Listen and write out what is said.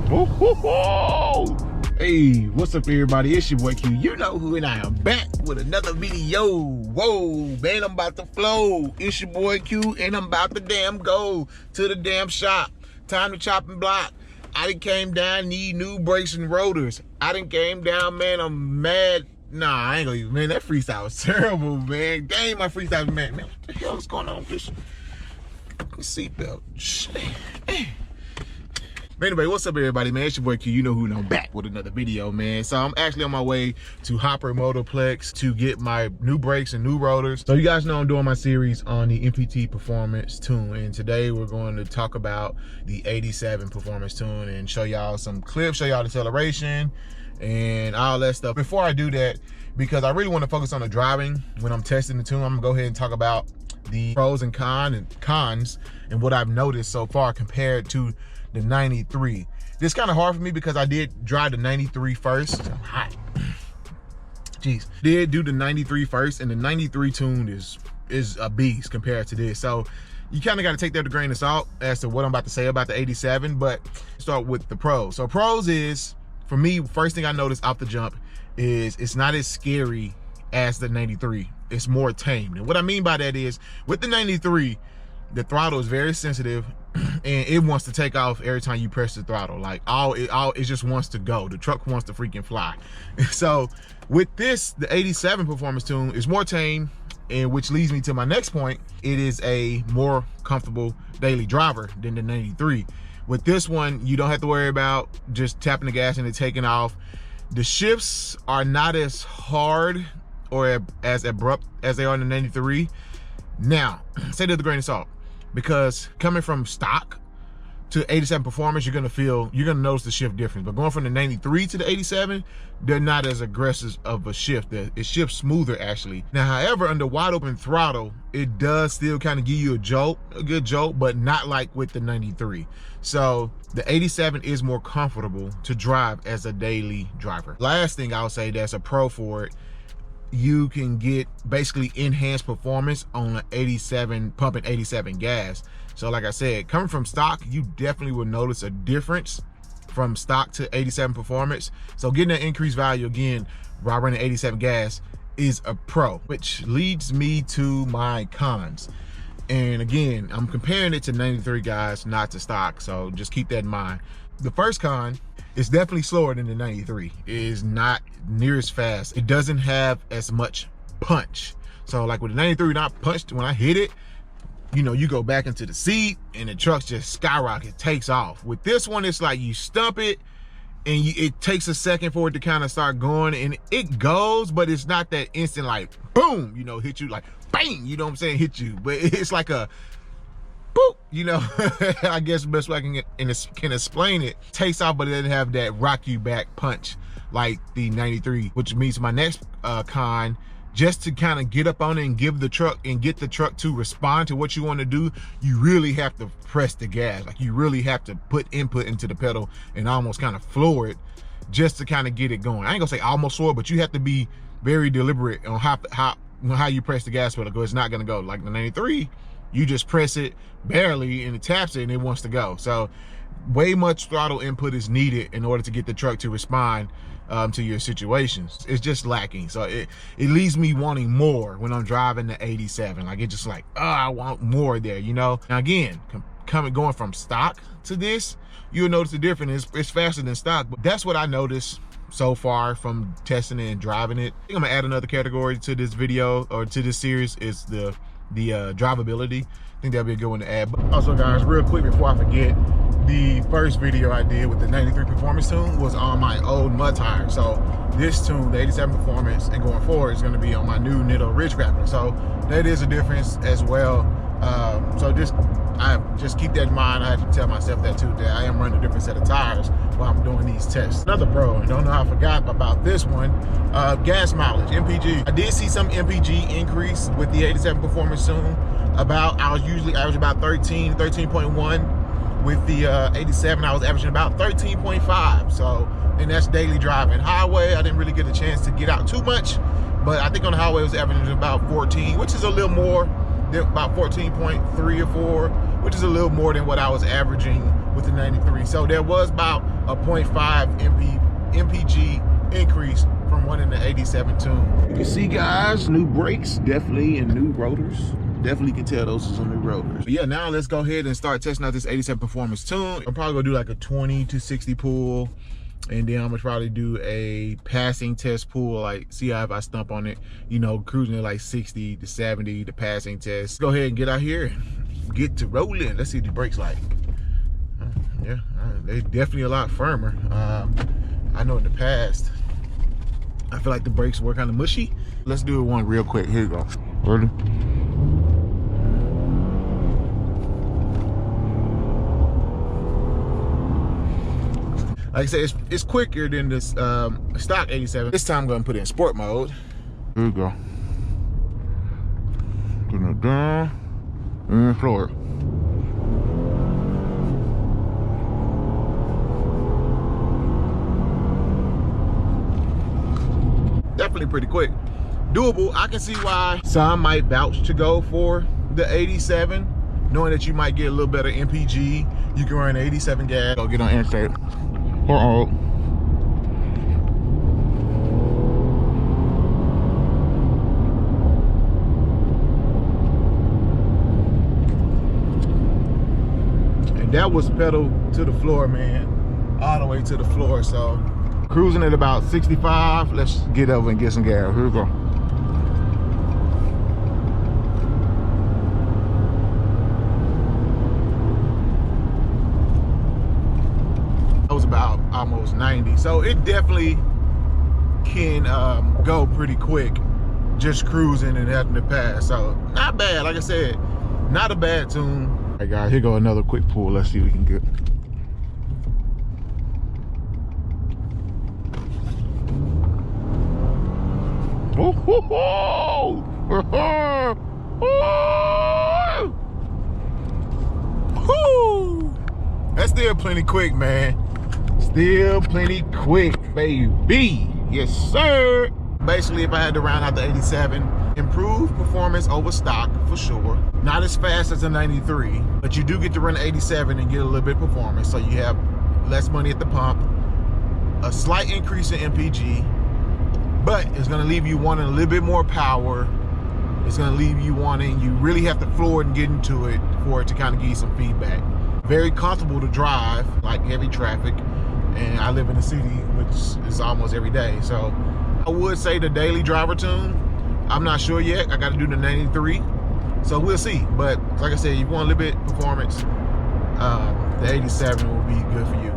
Hey, what's up everybody? It's your boy Q. You know who, and I am back with another video. Whoa, man, I'm about to flow. It's your boy Q, and I'm about to damn go to the damn shop. Time to chop and block. I done came down, need new brakes and rotors. I done came down, man, I'm mad. Nah, I ain't gonna use, man, that freestyle was terrible, man. Dang, my freestyle was mad. Man, what the hell is going on with this seatbelt? But anyway, what's up everybody, man? It's your boy Q. You know who, and I'm back with another video, man. So I'm actually on my way to Hopper Motorplex to get my new brakes and new rotors. So you guys know I'm doing my series on the MPT Performance Tune, and today we're going to talk about the 87 Performance Tune and show y'all some clips, show y'all the acceleration and all that stuff. Before I do that, because I really want to focus on the driving when I'm testing the tune, I'm gonna go ahead and talk about the pros and cons and what I've noticed so far compared to the 93. It's kind of hard for me because I did drive the 93 first. I'm hot. Jeez. Did do the 93 first, and the 93 tune is a beast compared to this. So you kind of got to take that with a grain of salt as to what I'm about to say about the 87, but start with the pros. So pros is, for me, first thing I noticed off the jump is it's not as scary as the 93. It's more tamed. And what I mean by that is, with the 93, the throttle is very sensitive and it wants to take off every time you press the throttle. Like it just wants to go. The truck wants to freaking fly. So with this, the 87 Performance Tune is more tame, and which leads me to my next point. It is a more comfortable daily driver than the 93. With this one, you don't have to worry about just tapping the gas and it taking off. The shifts are not as hard or as abrupt as they are in the 93. Now, say to the grain of salt, because coming from stock to 87 Performance, you're gonna notice the shift difference. But going from the 93 to the 87, they're not as aggressive of a shift. It shifts smoother actually. Now, however, under wide open throttle, it does still kind of give you a good jolt, but not like with the 93. So the 87 is more comfortable to drive as a daily driver. Last thing I'll say that's a pro for it, you can get basically enhanced performance on an 87, pumping 87 gas. So like I said, coming from stock, you definitely will notice a difference from stock to 87 Performance. So getting that increased value again while running 87 gas is a pro, which leads me to my cons. And again, I'm comparing it to 93 guys, not to stock, so just keep that in mind. The first con, it's definitely slower than the 93. It is not near as fast. It doesn't have as much punch. So like with the 93, when I punched, when I hit it, you know, you go back into the seat and the truck's just skyrocket, takes off. With this one, it's like you stump it and it takes a second for it to kind of start going, and it goes, but it's not that instant like boom, you know, hit you like bang, you know what I'm saying, hit you. But it's like a boop, you know. I guess the best way I can explain it, takes off, but it doesn't have that rock you back punch like the 93, which means my next con, just to kind of get up on it and get the truck to respond to what you want to do, you really have to press the gas. Like you really have to put input into the pedal and almost kind of floor it just to kind of get it going. I ain't gonna say almost floor, but you have to be very deliberate on how you press the gas pedal, because it's not gonna go. Like the 93, you just press it barely and it taps it and it wants to go. So way much throttle input is needed in order to get the truck to respond to your situations. It's just lacking. So it leaves me wanting more when I'm driving the 87. Like it's just like, oh, I want more there, you know. Now again, going from stock to this, you'll notice the difference. It's faster than stock, but that's what I noticed so far from testing it and driving it. I think I'm gonna add another category to this video, or to this series, is the drivability. I think that'd be a good one to add. But also guys, real quick before I forget, the first video I did with the 93 Performance Tune was on my old mud tire. So this tune, the 87 Performance, and going forward is gonna be on my new Nitto Ridge Grappler. So that is a difference as well. So just keep that in mind. I have to tell myself that too, that I am running a different set of tires while I'm doing these tests. Another pro, and don't know how I forgot about this one, gas mileage, MPG. I did see some MPG increase with the 87 Performance Tune. I was usually average about 13.1. With the 87, I was averaging about 13.5. So, and that's daily driving. Highway, I didn't really get a chance to get out too much, but I think on the highway it was averaging about 14, which is a little more, about 14.3 or 4, which is a little more than what I was averaging with the 93. So there was about a 0.5 mpg increase from running the 87 tune. You can see, guys, new brakes definitely, and new rotors. Definitely can tell those are some new rotors. But yeah, now let's go ahead and start testing out this 87 performance tune. I'm probably gonna do like a 20 to 60 pull, and then I'm gonna probably do a passing test pull, like see how if I stump on it, you know, cruising at like 60 to 70, the passing test. Go ahead and get out here and get to rolling. Let's see what the brakes like. Yeah, they're definitely a lot firmer. I know in the past, I feel like the brakes were kind of mushy. Let's do it one real quick. Here you go. Ready? Like I said, it's quicker than this stock 87. This time I'm gonna put it in sport mode. Here we go. Putting it down and floor. Definitely pretty quick. Doable. I can see why some might vouch to go for the 87, knowing that you might get a little better MPG. You can run 87 gas. Go get on interstate. And that was pedal to the floor, man. All the way to the floor. So cruising at about 65. Let's get over and get some gas. Here we go. That was about almost 90. So it definitely can go pretty quick just cruising and having to pass. So not bad. Like I said, not a bad tune. All right, guys, here go another quick pull. Let's see what we can get. That's still plenty quick, man. Still plenty quick, baby. Yes, sir. Basically, if I had to round out the 87, improved performance over stock for sure. Not as fast as the 93, but you do get to run the 87 and get a little bit of performance, so you have less money at the pump. A slight increase in MPG, but it's gonna leave you wanting a little bit more power. It's gonna leave you wanting, you really have to floor it and get into it for it to kind of give you some feedback. Very comfortable to drive, like heavy traffic, and I live in the city, which is almost every day. So I would say the daily driver tune. I'm not sure yet. I got to do the 93, so we'll see. But like I said, if you want a little bit performance, the 87 will be good for you.